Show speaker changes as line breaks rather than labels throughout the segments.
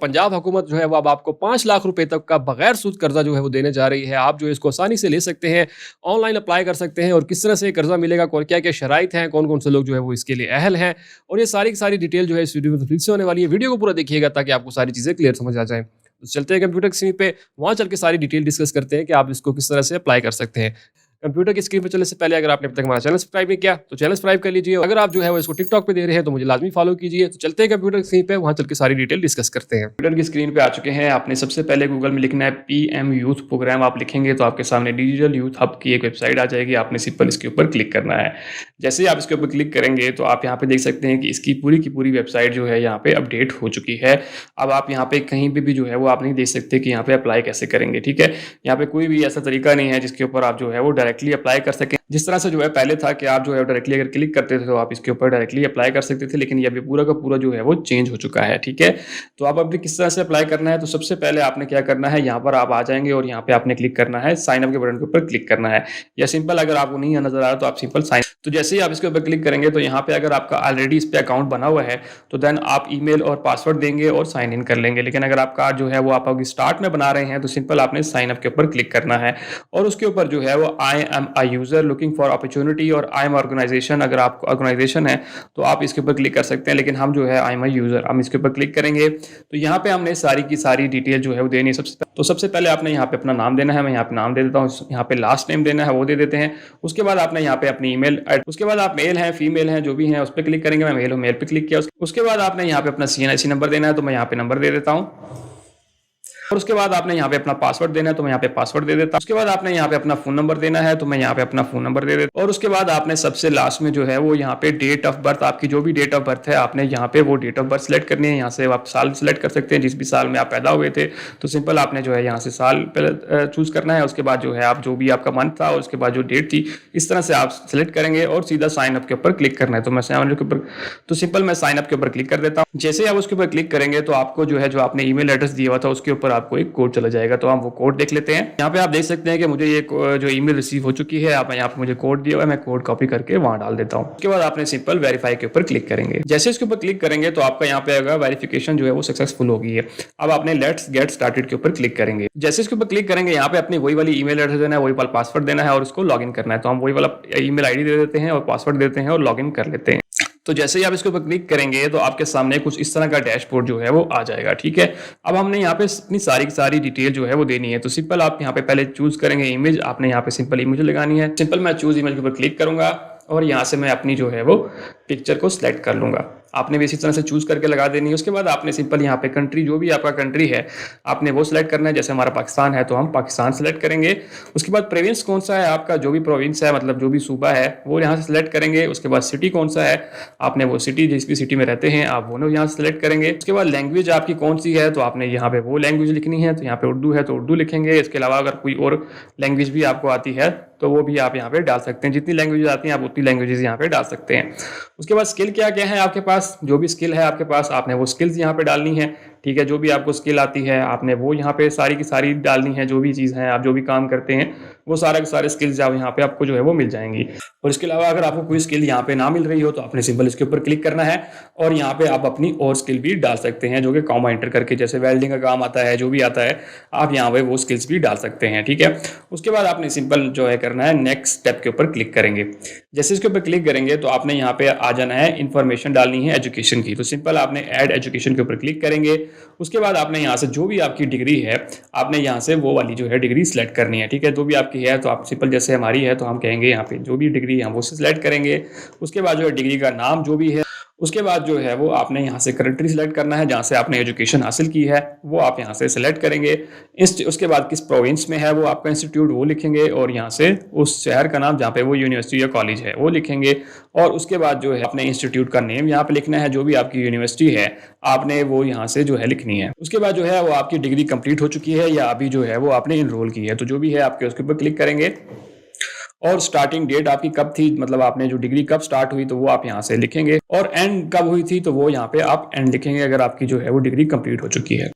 पंजाब हुकूमत जो है वो अब आपको 5 लाख रुपए तक का बगैर सूद कर्जा जो है वो देने जा रही है। आप जो है इसको आसानी से ले सकते हैं, ऑनलाइन अप्लाई कर सकते हैं और किस तरह से कर्जा मिलेगा, कौन क्या-क्या शराइत हैं, कौन-कौन से लोग जो है वो इसके लिए अहल हैं और ये सारी की सारी डिटेल जो है इस वीडियो में तफसील से होने वाली है। वीडियो को पूरा देखिएगा ताकि आपको सारी चीज़ें क्लियर समझ आ जाएँ। तो चलते हैं कंप्यूटर की स्क्रीन पे, वहाँ चल के सारी डिटेल डिस्कस करते हैं कि आप इसको किस तरह से अप्लाई कर सकते हैं। कंप्यूटर की स्क्रीन पे चलने से पहले अगर आपने अब तक हमारा चैनल सब्सक्राइब नहीं किया तो चैनल सब्सक्राइब कर लीजिए। अगर आप जो है वो इसको टिकटॉक पे दे रहे हैं तो मुझे लाजमी फॉलो कीजिए। तो चलते हैं कंप्यूटर की स्क्रीन पे, वहाँ चल के सारी डिटेल डिस्कस करते हैं। कंप्यूटर की स्क्रीन पे आ चुके हैं। आपने सबसे पहले गूगल में लिखना है पीएम यूथ प्रोग्राम। आप लिखेंगे तो आपके सामने डिजिटल यूथ हब की एक वेबसाइट आ जाएगी। आपने सिंपल इसके ऊपर क्लिक करना है। जैसे ही आप इसके ऊपर क्लिक करेंगे तो आप यहाँ पे देख सकते हैं कि इसकी पूरी की पूरी वेबसाइट जो है यहाँ पे अपडेट हो चुकी है। अब आप यहाँ पे कहीं भी जो है वो आप नहीं देख सकते कि यहाँ पे अप्लाई कैसे करेंगे। ठीक है, यहाँ पे कोई भी ऐसा तरीका नहीं है जिसके ऊपर आप जो है वो डायरेक्टली अप्लाई कर सकें। जिस तरह से जो है पहले था कि आप जो है डायरेक्टली अगर क्लिक करते थे तो आप इसके ऊपर डायरेक्टली अप्लाई कर सकते थे, लेकिन ये अभी पूरा का पूरा जो है वो चेंज हो चुका है। ठीक है, तो आप अभी किस तरह से अप्लाई करना है, तो सबसे पहले आपने क्या करना है, यहाँ पर आप आ जाएंगे और यहाँ पे आपने क्लिक करना है साइन अप के बटन के ऊपर क्लिक करना है, या सिंपल अगर आपको नहीं नजर आ रहा तो आप सिंपल साइन। तो जैसे ही आप इसके ऊपर क्लिक करेंगे तो यहाँ पे अगर आपका ऑलरेडी इस पे अकाउंट बना हुआ है तो देन आप ईमेल और पासवर्ड देंगे और साइन इन कर लेंगे। लेकिन अगर आपका जो है वो आप अभी स्टार्ट में बना रहे हैं तो सिंपल आपने साइन अप के ऊपर क्लिक करना है और उसके ऊपर जो है वो I am a user looking for opportunity और आई एम ऑर्गेनाइजेशन, अगर आपको ऑर्गेनाइजेशन है तो आप इसके ऊपर क्लिक कर सकते हैं, लेकिन हम जो है आई एम अ यूजर, हम इसके ऊपर क्लिक करेंगे तो यहाँ पे हमने सारी की सारी डिटेल जो है वो देनी है। सबसे पहले आपने यहाँ पे अपना नाम देना है, मैं यहाँ पे नाम दे देता हूँ, यहाँ पे लास्ट नेम देना है वो दे देते हैं। उसके बाद आपने यहाँ पे अपनी ईमेल, उसके बाद आप मेल हैं फीमेल हैं जो भी हैं उस पर क्लिक करेंगे। मैं मेल हूँ, मेल पे क्लिक किया। उसके बाद आपने यहाँ पे अपना CNIC नंबर देना है तो मैं यहाँ पे नंबर दे देता हूँ और उसके बाद आपने यहाँ पे अपना पासवर्ड देना है तो मैं यहाँ पे पासवर्ड दे देता हूँ। उसके बाद आपने यहाँ पे अपना फोन नंबर देना है तो मैं यहाँ पे अपना फोन नंबर दे देता हूँ और उसके बाद आपने सबसे लास्ट में जो है वो यहाँ पे डेट ऑफ बर्थ, आपकी जो भी डेट ऑफ बर्थ है आपने यहाँ पे वो डेट ऑफ बर्थ सेलेक्ट करनी है। यहाँ से आप साल सेलेक्ट कर सकते हैं, जिस भी साल में आप पैदा हुए थे तो सिंपल आपने जो है यहाँ से साल पहले चूज करना है। उसके बाद जो है आप जो भी आपका मंथ था और उसके बाद जो डेट थी इस तरह से आप सेलेक्ट करेंगे और सीधा साइन अप के ऊपर क्लिक करना है। तो मैं साइन अप के ऊपर, तो सिंपल मैं साइन अप के ऊपर क्लिक कर देता हूँ। जैसे आप उसके ऊपर क्लिक करेंगे तो आपको जो है जो आपने ईमेल एड्रेस दिया हुआ था उसके ऊपर आपको एक कोड चला जाएगा। तो हम वो कोड देख लेते हैं। यहाँ पे आप देख सकते हैं कि मुझे ये जो ईमेल रिसीव हो चुकी है, आप यहाँ पे मुझे कोड दिया हुआ है, मैं कोड कॉपी करके वहां डाल देता हूँ। उसके बाद आपने सिंपल वेरीफाई के ऊपर क्लिक करेंगे। जैसे इसके ऊपर क्लिक करेंगे तो आपका यहाँ पे आएगा वेरिफिकेशन जो है वो सक्सेसफुल हो गई है। अब आपने लेट्स गेट स्टार्टेड के ऊपर क्लिक करेंगे। जैसे इसके ऊपर क्लिक करेंगे यहाँ पे अपनी वही वाली ईमेल एड्रेस देना है, वही वाला पासवर्ड देना है और उसको लॉग इन करना है। तो हम वही वाला ईमेल आईडी दे देते हैं और पासवर्ड देते हैं और लॉग इन कर लेते हैं। तो जैसे ही आप इसके ऊपर क्लिक करेंगे तो आपके सामने कुछ इस तरह का डैशबोर्ड जो है वो आ जाएगा। ठीक है, अब हमने यहाँ पे अपनी सारी की सारी डिटेल जो है वो देनी है। तो सिंपल आप यहाँ पे पहले चूज करेंगे इमेज, आपने यहाँ पे सिंपल इमेज लगानी है। सिंपल मैं चूज इमेज के ऊपर क्लिक करूंगा और यहाँ से मैं अपनी जो है वो पिक्चर को सिलेक्ट कर लूंगा। आपने भी इसी तरह से चूज करके लगा देनी है। उसके बाद आपने सिंपल यहाँ पे कंट्री, जो भी आपका कंट्री है आपने वो सिलेक्ट करना है। जैसे हमारा पाकिस्तान है तो हम पाकिस्तान सिलेक्ट करेंगे। उसके बाद प्रोविंस कौन सा है आपका, जो भी प्रोविंस है मतलब जो भी सूबा है वो यहाँ से सिलेक्ट करेंगे। उसके बाद सिटी कौन सा है, आपने वो सिटी जिस भी सिटी में रहते हैं आप वो यहाँ से सिलेक्ट करेंगे। उसके बाद लैंग्वेज आपकी कौन सी है तो आपने यहाँ पे वो लैंग्वेज लिखनी है। तो यहाँ पे उर्दू है तो उर्दू लिखेंगे। इसके अलावा अगर कोई और लैंग्वेज भी आपको आती है तो वो भी आप यहाँ पे डाल सकते हैं। जितनी लैंग्वेज आती हैं आप उतनी लैंग्वेजेस यहाँ पे डाल सकते हैं। उसके बाद स्किल क्या क्या है आपके पास, जो भी स्किल है आपके पास आपने वो स्किल्स यहाँ पे डालनी है। ठीक है, जो भी आपको स्किल आती है आपने वो यहाँ पे सारी की सारी डालनी है। जो भी चीज़ है आप जो भी काम करते हैं वो सारे के सारे स्किल्स यहाँ पे आपको जो है वो मिल जाएंगी। और इसके अलावा अगर आपको कोई स्किल यहाँ पे ना मिल रही हो तो आपने सिंपल इसके ऊपर क्लिक करना है और यहाँ पे आप अपनी और स्किल भी डाल सकते हैं जो कि कॉमा एंटर करके, जैसे वेल्डिंग का काम आता है, जो भी आता है आप यहाँ पे वो स्किल्स भी डाल सकते हैं। ठीक है, उसके बाद आपने सिंपल जो है करना है नेक्स्ट स्टेप के ऊपर क्लिक करेंगे। जैसे इसके ऊपर क्लिक करेंगे तो आपने यहाँ पे आ जाना है, इन्फॉर्मेशन डालनी है एजुकेशन की। तो सिंपल आपने ऐड एजुकेशन के ऊपर क्लिक करेंगे। उसके बाद आपने यहाँ से जो भी आपकी डिग्री है आपने यहाँ से वो वाली जो है डिग्री सिलेक्ट करनी है। ठीक है, जो भी आपकी है तो आप सिंपल जैसे हमारी है तो हम कहेंगे यहाँ पे जो भी डिग्री हम वो सिलेक्ट करेंगे। उसके बाद जो है डिग्री का नाम जो भी है, उसके बाद जो है वो आपने यहाँ से कंट्री सिलेक्ट करना है जहाँ से आपने एजुकेशन हासिल की है वो आप यहाँ से सिलेक्ट करेंगे। उसके बाद किस प्रोविंस में है वो आपका इंस्टीट्यूट वो लिखेंगे और यहाँ से उस शहर का नाम जहाँ पे वो यूनिवर्सिटी या कॉलेज है वो लिखेंगे। और उसके बाद जो है अपने इंस्टीट्यूट का नेम यहाँ पे लिखना है, जो भी आपकी यूनिवर्सिटी है आपने वो यहाँ से जो है लिखनी है। उसके बाद जो है वो आपकी डिग्री कंप्लीट हो चुकी है या अभी जो है वो आपने इनरोल की है, तो जो भी है आपके उसके ऊपर क्लिक करेंगे। और स्टार्टिंग डेट आपकी कब थी, मतलब आपने जो डिग्री कब स्टार्ट हुई तो वो आप यहाँ से लिखेंगे। और एंड कब हुई थी तो वो यहाँ पे आप एंड लिखेंगे अगर आपकी जो है वो डिग्री कंप्लीट हो चुकी है।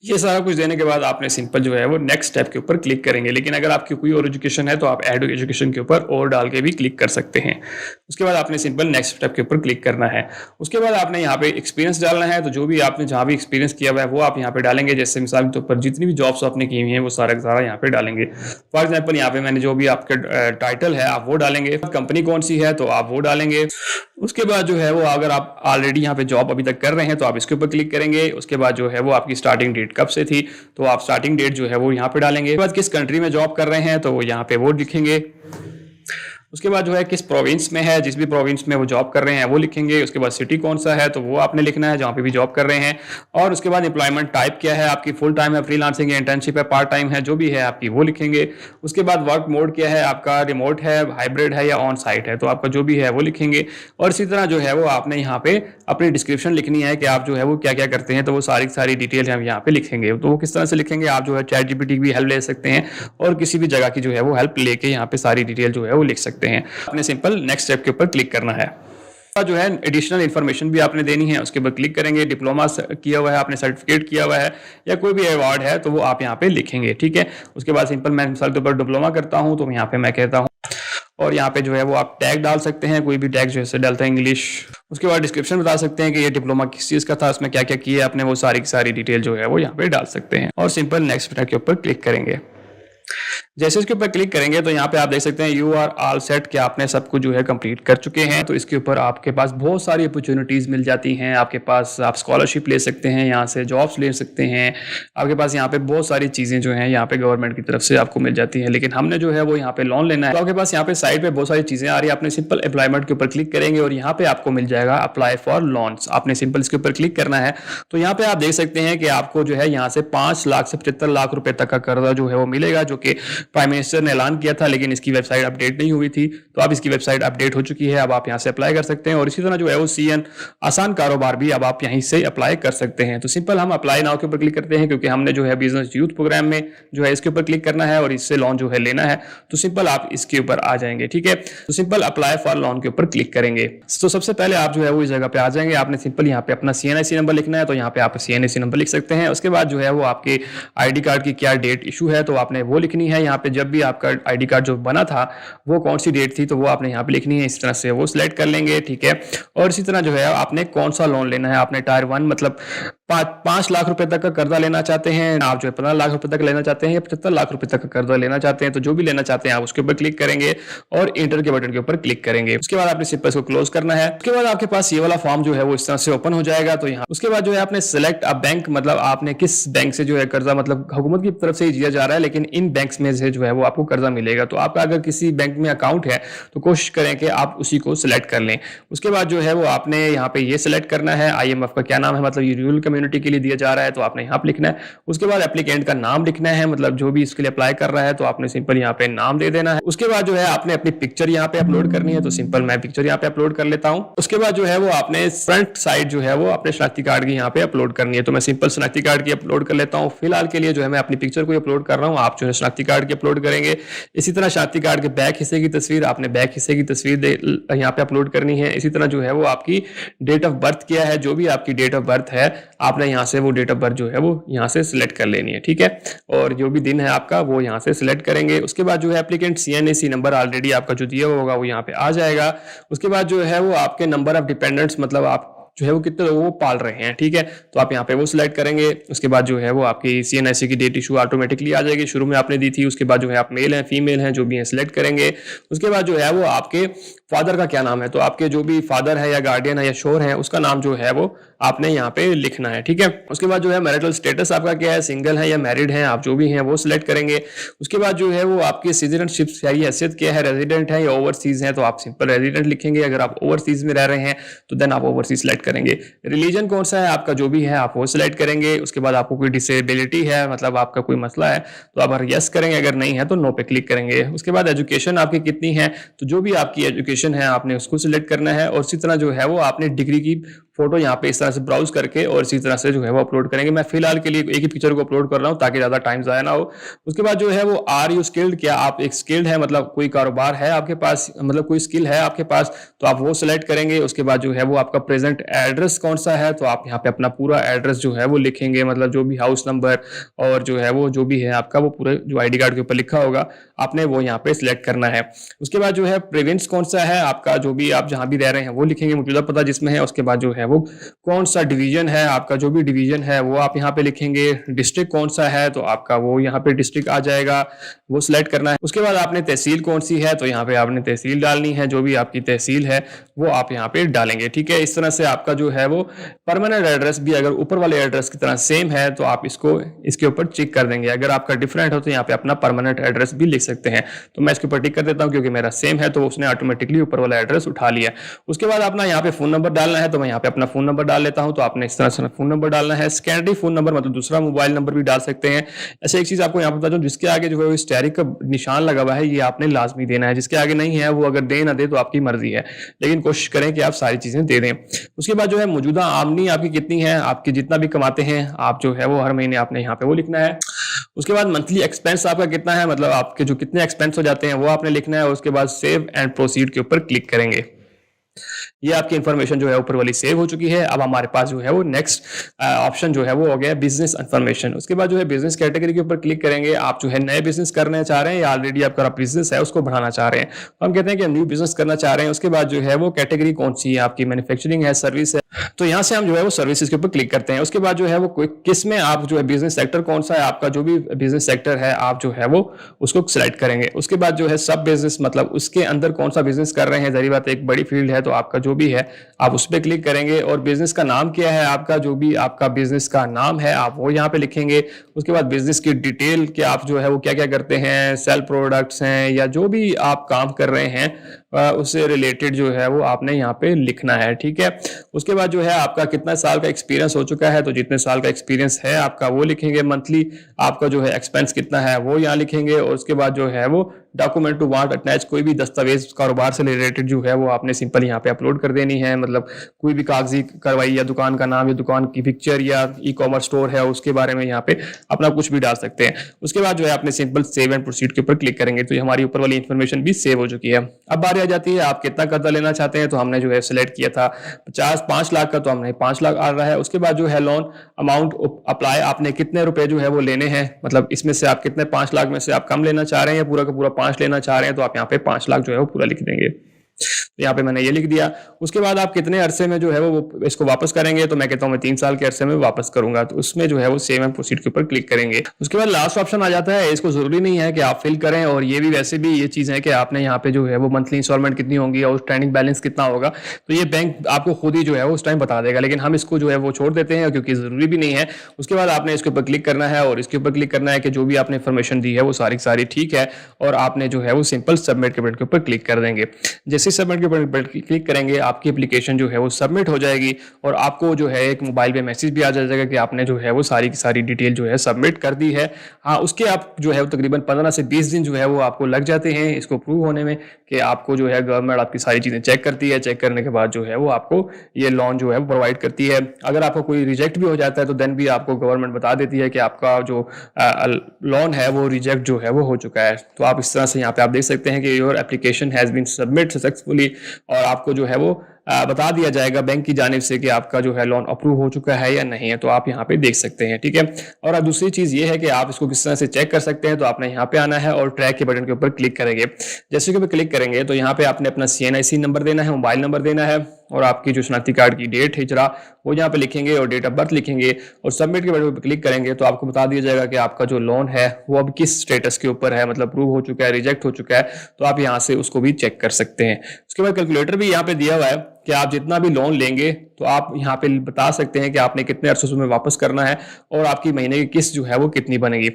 ये सारा कुछ देने के बाद आपने सिंपल जो है वो नेक्स्ट स्टेप के ऊपर क्लिक करेंगे। लेकिन अगर आपकी कोई और एजुकेशन है तो आप ऐड एजुकेशन के ऊपर और डाल के भी क्लिक कर सकते हैं। उसके बाद आपने सिंपल नेक्स्ट स्टेप के ऊपर क्लिक करना है। उसके बाद आपने यहाँ पे एक्सपीरियंस डालना है, तो जो भी आपने जहाँ भी एक्सपीरियंस किया हुआ है वो आप यहाँ पे डालेंगे। जैसे मिसाल के तौर पर जितनी भी जॉब्स आपने की हुई हैं वो सारा सारा यहाँ पे डालेंगे। फॉर एग्जाम्पल यहाँ पे मैंने जो भी आपका टाइटल है आप वो डालेंगे, कंपनी कौन सी है तो आप वो डालेंगे। उसके बाद जो है वो अगर आप ऑलरेडी यहाँ पे जॉब अभी तक कर रहे हैं तो आप इसके ऊपर क्लिक करेंगे। उसके बाद जो है वो आपकी स्टार्टिंग डेट कब से थी तो आप स्टार्टिंग डेट जो है वो यहाँ पे डालेंगे। उसके बाद किस कंट्री में जॉब कर रहे हैं तो वो यहाँ पे वो लिखेंगे। उसके बाद जो है किस प्रोविंस में है, जिस भी प्रोविंस में वो जॉब कर रहे हैं वो लिखेंगे। उसके बाद सिटी कौन सा है तो वो आपने लिखना है जहाँ पे भी जॉब कर रहे हैं। और उसके बाद एम्प्लॉयमेंट टाइप क्या है आपकी, फुल टाइम है, फ्रीलांसिंग है, इंटर्नशिप है, पार्ट टाइम है, जो भी है आपकी वो लिखेंगे। उसके बाद वर्क मोड क्या है आपका, रिमोट है, हाइब्रिड है या ऑन साइट है, तो आपका जो भी है वो लिखेंगे। और इसी तरह जो है वो आपने यहाँ पे अपनी डिस्क्रिप्शन लिखनी है कि आप जो है वो क्या क्या करते हैं, तो वो सारी सारी डिटेल हम यहाँ पे लिखेंगे। तो वो किस तरह से लिखेंगे, आप जो है चैट जीपीटी की भी हेल्प ले सकते हैं और किसी भी जगह की जो है वो हेल्प लेके यहाँ पे सारी डिटेल जो है वो लिख सकते हैं। आपने सिंपल नेक्स्ट स्टेप के ऊपर क्लिक करना है। जो है एडिशनल इन्फॉर्मेशन भी आपने देनी है, उसके ऊपर क्लिक करेंगे। डिप्लोमा किया हुआ है आपने, सर्टिफिकेट किया हुआ है या कोई भी अवार्ड है तो वो आप यहाँ पे लिखेंगे, ठीक है। उसके बाद सिंपल मैं मिसाल के ऊपर डिप्लोमा करता हूँ तो यहाँ पे मैं कहता हूँ, और यहाँ पे जो है वो आप टैग डाल सकते हैं, कोई भी टैग जैसे डालते हैं इंग्लिश। उसके बाद डिस्क्रिप्शन बता सकते हैं कि ये डिप्लोमा किस चीज़ का था, उसमें क्या क्या किया आपने, वो सारी की सारी डिटेल जो है वो यहाँ पे डाल सकते हैं। और सिंपल नेक्स्ट के ऊपर क्लिक करेंगे। जैसे इसके ऊपर क्लिक करेंगे तो यहाँ पे आप देख सकते हैं यू आर ऑल सेट, कि आपने सब कुछ जो है कंप्लीट कर चुके हैं। तो इसके ऊपर आपके पास बहुत सारी अपॉर्चुनिटीज़ मिल जाती हैं। आपके पास आप स्कॉलरशिप ले सकते हैं, यहाँ से जॉब्स ले सकते हैं। आपके पास यहाँ पे बहुत सारी चीज़ें जो हैं यहाँ पे गवर्नमेंट की तरफ से आपको मिल जाती हैं। लेकिन हमने जो है वो यहाँ पे लोन लेना है, तो आपके पास यहाँ पे साइड पे बहुत सारी चीज़ें आ रही है। आपने सिंपल एम्प्लॉयमेंट के ऊपर क्लिक करेंगे और यहाँ पे आपको मिल जाएगा अप्लाई फॉर लोन्स। आपने सिंपल इसके ऊपर क्लिक करना है। तो यहाँ पे आप देख सकते हैं कि आपको जो है यहाँ से 5 लाख से 75 लाख रुपए तक का कर्जा जो है वो मिलेगा, जो कि प्राइम मिनिस्टर ने ऐलान किया था, लेकिन इसकी वेबसाइट अपडेट नहीं हुई थी। तो अब इसकी वेबसाइट अपडेट हो चुकी है, अब आप यहाँ से अप्लाई कर सकते हैं। और इसी तरह जो है वो सीएन आसान कारोबार भी अब आप यहीं से अप्लाई कर सकते हैं। तो सिंपल हम अप्लाई नाउ के ऊपर क्लिक करते हैं, क्योंकि हमने जो है बिजनेस यूथ प्रोग्राम में जो है इसके ऊपर क्लिक करना है और इससे लोन जो है लेना है। तो सिंपल आप इसके ऊपर आ जाएंगे, ठीक है। तो सिंपल अप्लाई फॉर लोन के ऊपर क्लिक करेंगे। तो सबसे पहले आप जो है वो इस जगह पे आ जाएंगे। आपने सिंपल यहाँ पे अपना सीएनआईसी नंबर लिखना है, तो यहाँ पे आप सीएनआईसी नंबर लिख सकते हैं। उसके बाद जो है वो आपके आईडी कार्ड की क्या डेट इशू है तो आपने वो लिखनी है। यहाँ पे जब भी आपका आईडी कार्ड जो बना था वो कौन सी डेट थी तो वो आपने यहाँ पे लिखनी है। इस तरह से वो सिलेक्ट कर लेंगे, ठीक है। और इसी तरह जो है आपने कौन सा लोन लेना है, आपने टायर 1 मतलब 5 लाख रुपए तक का कर्जा लेना चाहते हैं, आप जो है 15 लाख रुपए तक लेना चाहते हैं या 75 लाख रुपए तक का कर्जा लेना चाहते हैं, तो जो भी लेना चाहते हैं आप उसके ऊपर क्लिक करेंगे और इंटर के बटन के ऊपर क्लिक करेंगे। उसके बाद आपने सिंपल इसको क्लोज करना है। उसके बाद आपके पास ये वाला फॉर्म जो है वो इस तरह से ओपन हो जाएगा। तो यहाँ उसके बाद जो है आपने सिलेक्ट अ बैंक, मतलब आपने किस बैंक से जो है कर्जा, मतलब हुकूमत की तरफ से ही दिया जा रहा है, लेकिन इन बैंक्स में से जो है वो आपको कर्जा मिलेगा। तो आपका अगर किसी बैंक में अकाउंट है तो कोशिश करें कि आप उसी को सिलेक्ट कर लें। उसके बाद जो है वो आपने यहाँ पे ये सिलेक्ट करना है, आईएमएफ का क्या नाम है, मतलब ये रूरल कम्युनिटी के लिए दिया जा रहा है, तो आपने यहाँ पे लिखना है। उसके बाद एप्लीकेंट का नाम लिखना है, मतलब जो भी इसके लिए अप्लाई कर रहा है तो आपने सिंपल यहाँ पे नाम दे देना है। उसके बाद जो है आपने अपनी पिक्चर यहाँ पे अपलोड करनी है, तो सिंपल मैं पिक्चर यहाँ पे अपलोड कर लेता हूँ। उसके बाद जो है वो आपने फ्रंट साइड जो है वो अपने शनाख्ती कार्ड की यहाँ पे अपलोड करनी है, तो मैं सिंपल शनाख्ती कार्ड की अपलोड कर लेता हूँ। फिलहाल के लिए जो है मैं अपनी पिक्चर को अपलोड कर रहा हूँ, आप जो है शनाख्ती कार्ड की अपलोड करेंगे। इसी तरह शनाख्ती कार्ड के बैक हिस्से की तस्वीर, आपने बैक हिस्से की तस्वीर यहाँ पे अपलोड करनी है। इसी तरह जो है वो आपकी डेट ऑफ बर्थ क्या है, जो भी आपकी डेट ऑफ बर्थ है आपने यहाँ से वो डेट ऑफ बर्थ जो है वो यहाँ से सिलेक्ट कर लेनी है, ठीक है। और जो भी दिन है आपका वो यहाँ से सिलेक्ट करेंगे। उसके बाद जो है एप्लीकेंट सीएनएसी नंबर ऑलरेडी आपका जो दिया हुआ होगा वो यहाँ पे आ जाएगा। उसके बाद जो है वो आपके नंबर ऑफ डिपेंडेंट्स, मतलब आप जो है वो कितने लोगों को पाल रहे हैं, ठीक है, तो आप यहाँ पे वो सिलेक्ट करेंगे। उसके बाद जो है वो आपकी सीएनआईसी की डेट इशू ऑटोमेटिकली आ जाएगी, शुरू में आपने दी थी। उसके बाद जो है आप मेल हैं फीमेल हैं जो भी हैं सिलेक्ट करेंगे। उसके बाद जो है वो आपके फादर का क्या नाम है, तो आपके जो भी फादर है या गार्डियन है या शोर है उसका नाम जो है वो आपने यहाँ पे लिखना है, ठीक है। उसके बाद जो है मैरिटल स्टेटस आपका क्या है, सिंगल है या मैरिड है, आप जो भी हैं वो सिलेक्ट करेंगे। उसके बाद जो है वो आपकी सिटीजनशिप यानी हैसियत क्या है, रेजिडेंट है या ओवरसीज है, तो आप सिंपल रेजिडेंट लिखेंगे। अगर आप ओवरसीज में रह रहे हैं तो देन आप ओवरसीज सिलेक्ट करेंगे। रिलीजन कौन सा है आपका, जो भी है आप वो सिलेक्ट करेंगे। उसके बाद आपको कोई डिसेबिलिटी है, मतलब आपका कोई मसला है तो आप यस करेंगे, अगर नहीं है तो नो पे क्लिक करेंगे। उसके बाद एजुकेशन आपकी कितनी है, तो जो भी आपकी एजुकेशन है आपने उसको सिलेक्ट करना है। और इसी तरह जो है वो आपने डिग्री की फोटो यहाँ पे इस तरह से ब्राउज करके और इसी तरह से जो है वो अपलोड करेंगे। मैं फिलहाल के लिए एक ही पिक्चर को अपलोड कर रहा हूँ ताकि ज़्यादा टाइम ज़ाया ना हो। उसके बाद जो है वो आर यू स्किल्ड, क्या आप एक स्किल्ड है, मतलब कोई कारोबार है आपके पास, मतलब कोई स्किल है आपके पास, तो आप वो सिलेक्ट करेंगे। उसके बाद जो है वो आपका प्रेजेंट एड्रेस कौन सा है, तो आप यहाँ पे अपना पूरा एड्रेस जो है वो लिखेंगे, मतलब जो भी हाउस नंबर और जो है वो जो भी है आपका वो पूरे जो आईडी कार्ड के ऊपर लिखा होगा आपने वो यहाँ पे सिलेक्ट करना है। उसके बाद जो है प्रोविंस कौन सा है आपका, जो भी आप जहाँ भी रह रहे हैं वो लिखेंगे, मौजूदा पता जिसमें है। उसके बाद जो है वो कौन सा डिवीजन है आपका, जो भी डिवीजन है वो आप यहाँ पे लिखेंगे। डिस्ट्रिक्ट कौन सा है तो आपका वो यहाँ पे डिस्ट्रिक्ट आ जाएगा, वो सिलेक्ट करना है। उसके बाद आपने तहसील कौन सी है तो यहाँ पे आपने तहसील डालनी है, जो भी आपकी तहसील है वो आप यहाँ पे डालेंगे। ठीक है, इस तरह से आपका जो है वो परमानेंट एड्रेस भी अगर ऊपर वाले एड्रेस की तरह सेम है तो आप इसको इसके ऊपर टिक कर देंगे। अगर आपका डिफरेंट हो तो यहाँ पे अपना परमानेंट एड्रेस भी लिख सकते हैं। तो मैं इसके ऊपर टिक कर देता हूँ क्योंकि मेरा सेम है, तो उसने ऑटोमेटिकली ऊपर वाला एड्रेस उठा लिया। उसके बाद अपना यहाँ पे फोन नंबर डालना है, तो मैं यहाँ पे अपना फोन नंबर डाल लेता हूँ। तो आपने इस तरह से फोन नंबर डालना है। सेकेंडरी फोन नंबर मतलब दूसरा मोबाइल नंबर भी डाल सकते हैं। ऐसे एक चीज आपको यहाँ पर बता दूं, जिसके आगे जो है स्टेरिक का निशान लगा हुआ है ये आपने लाजमी देना है। जिसके आगे नहीं है वो अगर दे ना दे तो आपकी मर्जी है, लेकिन कोशिश करें कि आप सारी चीजें दे दें। उसके बाद जो है मौजूदा आमदनी आपकी कितनी है, आपकी जितना भी कमाते हैं आप जो है वो हर महीने आपने यहाँ पे वो लिखना है। उसके बाद मंथली एक्सपेंस आपका कितना है, मतलब आपके जो कितने एक्सपेंस हो जाते हैं वो आपने लिखना है। उसके बाद सेव एंड प्रोसीड के ऊपर क्लिक करेंगे। ये आपकी इंफॉर्मेशन जो है ऊपर वाली सेव हो चुकी है। अब हमारे पास जो है वो नेक्स्ट ऑप्शन जो है वो हो गया बिजनेस इंफॉर्मेशन। उसके बाद जो है बिजनेस कैटेगरी के ऊपर क्लिक करेंगे। आप जो है नए बिजनेस करना चाह रहे हैं या ऑलरेडी आपका बिजनेस है उसको बढ़ाना चाह रहे हैं, तो हम कहते हैं कि न्यू बिजनेस करना चाह रहे हैं। उसके बाद जो है वो कैटेगरी कौन सी है आपकी, मैन्युफैक्चरिंग है, सर्विस है, तो यहाँ से हम जो है वो सर्विसेज के ऊपर क्लिक करते हैं। उसके बाद जो है वो किस में आप जो है बिजनेस सेक्टर कौन सा है आपका, जो भी बिजनेस सेक्टर है आप जो है वो उसको सिलेक्ट करेंगे। उसके बाद जो है सब बिजनेस, मतलब उसके अंदर कौन सा बिजनेस कर रहे हैं, जारी बात एक बड़ी फील्ड है तो आपका जो भी है आप उस पर क्लिक करेंगे। और बिजनेस का नाम क्या है आपका, जो भी आपका बिजनेस का नाम है आप वो यहाँ पे लिखेंगे। उसके बाद बिजनेस की डिटेल कि आप जो है वो क्या क्या करते हैं, सेल प्रोडक्ट्स हैं या जो भी आप काम कर रहे हैं उससे रिलेटेड जो है वो आपने यहाँ पे लिखना है। ठीक है, उसके बाद जो है आपका कितना साल का एक्सपीरियंस हो चुका है, तो जितने साल का एक्सपीरियंस है आपका वो लिखेंगे। मंथली आपका जो है एक्सपेंस कितना है वो यहाँ लिखेंगे। और उसके बाद जो है वो डॉक्यूमेंट टू वांट अटैच, कोई भी दस्तावेज कारोबार से रिलेटेड जो है वो आपने सिंपल यहाँ पे अपलोड कर देनी है। मतलब कोई भी कागजी कार्रवाई या दुकान का नाम या दुकान की पिक्चर या ई कॉमर्स स्टोर है उसके बारे में यहाँ पे अपना कुछ भी डाल सकते हैं। उसके बाद जो है आपने सिंपल सेव एंड प्रोसीड के ऊपर क्लिक करेंगे तो हमारी ऊपर वाली इन्फॉर्मेशन भी सेव हो चुकी है। अब बारी आ जाती है आप कितना कर्जा लेना चाहते हैं, तो हमने जो है सिलेक्ट किया था 5 लाख का, तो हमने 5 लाख आ रहा है। उसके बाद जो है लोन अमाउंट अप्लाई, आपने कितने रुपए जो है वो लेने हैं, मतलब इसमें से आप कितने 5 लाख में से आप कम लेना चाह रहे हैं या पूरा का पूरा 5 लेना चाह रहे हैं, तो आप यहाँ पे 5 लाख जो है वो पूरा लिख देंगे। तो यहाँ पे मैंने ये लिख दिया। उसके बाद आप कितने अरसे में जो है वो इसको वापस करेंगे, तो मैं कहता हूँ मैं 3 साल के अरसे में वापस करूंगा, तो उसमें जो है वो सेव एंड प्रोसीड के ऊपर क्लिक करेंगे। उसके बाद लास्ट ऑप्शन आ जाता है। इसको जरूरी नहीं है कि आप फिल करें, और ये भी वैसे भी ये चीज है कि आपने यहाँ पे जो है वो मंथली इंस्टॉलमेंट कितनी होंगी और स्टैंडिंग बैलेंस कितना होगा, तो ये बैंक आपको खुद ही जो है वो उस टाइम बता देगा, लेकिन हम इसको जो है वो छोड़ देते हैं क्योंकि जरूरी भी नहीं है। उसके बाद आपने इसके ऊपर क्लिक करना है और इसके ऊपर क्लिक करना है कि जो भी आपने इन्फॉर्मेशन दी है वो सारी ठीक है, और आपने जो है वो सिंपल सबमिट के बटन के ऊपर क्लिक कर देंगे। जैसे सबमिट के बटन क्लिक करेंगे आपकी एप्लीकेशन जो है वो सबमिट हो जाएगी और आपको जो है एक मोबाइल पे मैसेज भी आ जाएगा कि आपने जो है वो सारी की सारी डिटेल जो है सबमिट कर दी है। हाँ, उसके आप जो है वो तकरीबन 15 से 20 दिन जो है वो आपको लग जाते हैं इसको प्रूव होने में कि आपको जो है गवर्नमेंट आपकी सारी चीज़ें चेक करती है। चेक करने के बाद जो है वो आपको ये लोन जो है वो प्रोवाइड करती है। अगर आपको कोई रिजेक्ट भी हो जाता है तो देन भी आपको गवर्नमेंट बता देती है कि आपका जो लोन है वो रिजेक्ट जो है वो हो चुका है। तो आप इस तरह से यहाँ पे आप देख सकते हैं कि your application has been submit successfully, और आपको जो है वो बता दिया जाएगा बैंक की जानिब से कि आपका जो है लोन अप्रूव हो चुका है या नहीं है। तो आप यहाँ पे देख सकते हैं। ठीक है, और दूसरी चीज़ ये है कि आप इसको किस तरह से चेक कर सकते हैं, तो आपने यहाँ पे आना है और ट्रैक के बटन के ऊपर क्लिक करेंगे। जैसे कि क्लिक करेंगे तो यहाँ पे आपने अपना CNIC नंबर देना है, मोबाइल नंबर देना है, और आपकी जो शनाख्ती कार्ड की डेट हिजरा वो यहाँ पे लिखेंगे और डेट ऑफ बर्थ लिखेंगे और सबमिट के बटन पर क्लिक करेंगे तो आपको बता दिया जाएगा कि आपका जो लोन है वो अब किस स्टेटस के ऊपर है, मतलब अप्रूव हो चुका है, रिजेक्ट हो चुका है। तो आप यहाँ से उसको भी चेक कर सकते हैं। उसके बाद कैलकुलेटर भी यहाँ पे दिया हुआ है कि आप जितना भी लोन लेंगे तो आप यहाँ पे बता सकते हैं कि आपने कितने अरसे में वापस करना है और आपकी महीने की किस्त जो है वो कितनी बनेगी।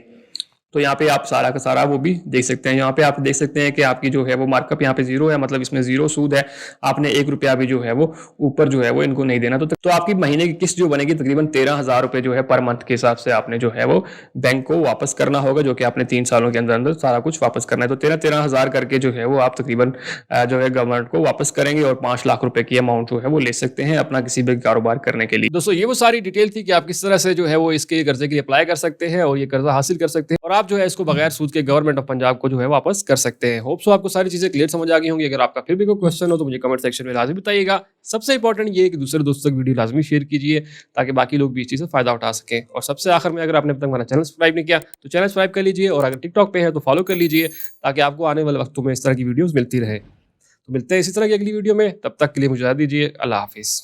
तो यहाँ पे आप सारा का सारा वो भी देख सकते हैं। यहाँ पे आप देख सकते हैं कि आपकी जो है वो मार्कअप यहाँ पे 0 है, मतलब इसमें 0 सूद है। आपने 1 रुपया भी जो है वो ऊपर जो है वो इनको नहीं देना। तो आपकी महीने की किस्त जो बनेगी तकरीबन 13,000 रुपये जो है पर मंथ के हिसाब से आपने जो है वो बैंक को वापस करना होगा, जो कि आपने 3 सालों के अंदर अंदर सारा कुछ वापस करना है। तो 13,000 करके जो है वो आप तकरीबन जो है गवर्नमेंट को वापस करेंगे और 5 लाख रुपए की अमाउंट जो है वो ले सकते हैं अपना किसी भी कारोबार करने के लिए।
दोस्तों ये वो सारी डिटेल थी कि आप किस तरह से जो है वो इसके कर्जे के लिए अप्लाई कर सकते हैं और ये कर्जा हासिल कर सकते हैं और आप जो है इसको बगैर सूद के गवर्नमेंट ऑफ पंजाब को जो है वापस कर सकते हैं। होप सो आपको सारी चीजें क्लियर समझ आ गई होंगी। अगर आपका फिर भी कोई क्वेश्चन हो तो मुझे कमेंट सेक्शन में लाजमी बताइएगा। सबसे इंपॉर्टेंट ये है कि दूसरे दोस्तों तक वीडियो लाजमी शेयर कीजिए ताकि बाकी लोग भी इस चीज़ से फायदा उठा सकें। और सबसे आखिर में अगर आपने अब तक हमारा चैनल सब्सक्राइब नहीं किया तो चैनल सब्सक्राइब कर लीजिए और अगर टिकटॉक पे है तो फॉलो कर लीजिए ताकि आपको आने वाले वक्तों में इस तरह की वीडियोस मिलती रहे। तो मिलते हैं इसी तरह की अगली वीडियो में, तब तक के लिए मुझे इजाज़त दीजिए। अल्लाह हाफिज़।